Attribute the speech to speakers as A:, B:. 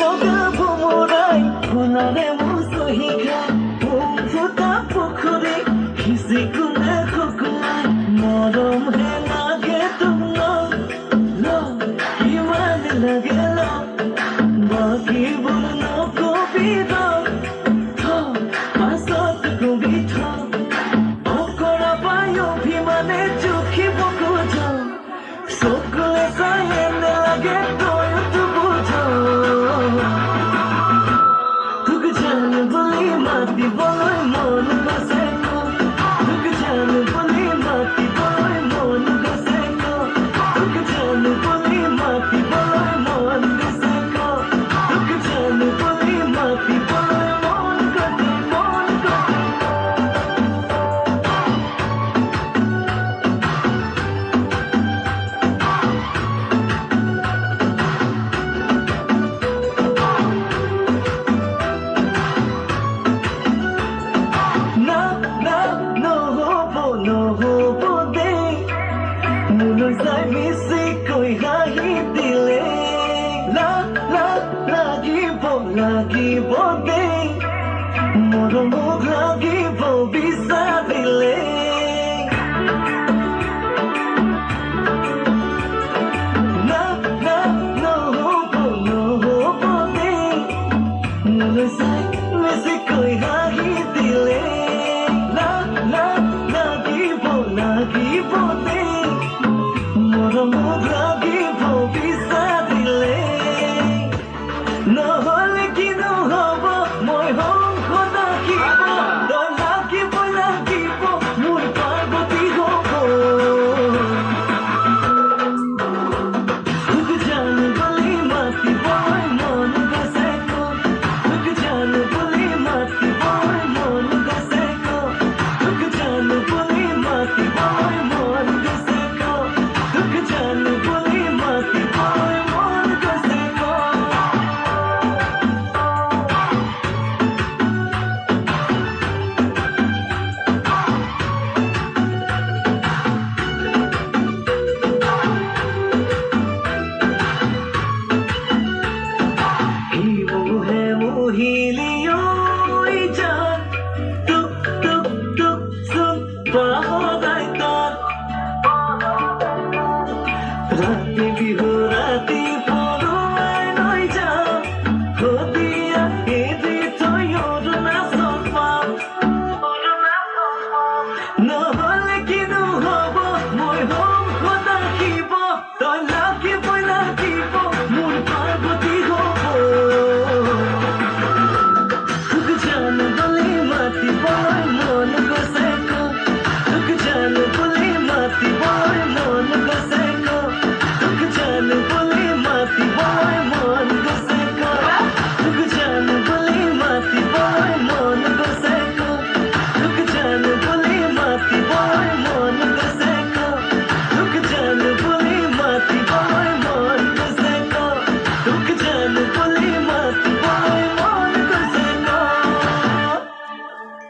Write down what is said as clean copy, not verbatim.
A: লগাব মৰাই সোণাৰে মোৰ চহিকা ফুটা পুখুৰী সিঁচি কোনে শুকুৱাই মৰমহে লাগে তোমাক কিমান লাগে বাকীবোৰ নকবি পাছত কবি অকৰা পাই অভিমানে জুখিব খোজ চকুৱে চাই নালাগে তইতো বুঝ তোক জান বুলি মাতিবলৈ মন গৈছে তোক জান বুলি মাতিবলৈ মন গৈছে তোক জান বুলি মাতিবলৈ মন গৈছে তোক জান বুলি মাতিবলৈ মন গৈছে নহ'ব দেই মোলৈ চাই বেছিকৈ হাঁহি দিলে লাগিব দেই মৰমক লাগিব বিচাৰিলে নহ'ব দেই মোলৈ চাই বেছিকৈ হাঁহি দিলে লাগিব দেই মৰমক লাগিব বিচাৰিলে নহ'লে কি নহ'ব মই হংস নাখিব তই লাগিব মোৰ পাৰ্বতী হ'ব তোক জান বুলি মাতিবলৈ মন গৈছে তোক জান বুলি মাতিবলৈ মন গৈছে তোক জান বুলি মাতিবলৈ মন গৈছে তোক জান বুলি মাতিবলৈ মন গৈছে মোহে মোহিলি ঐ জান টুক টুক টুক চুন পাহৰাই তাত ৰাতি বিহু ৰাতি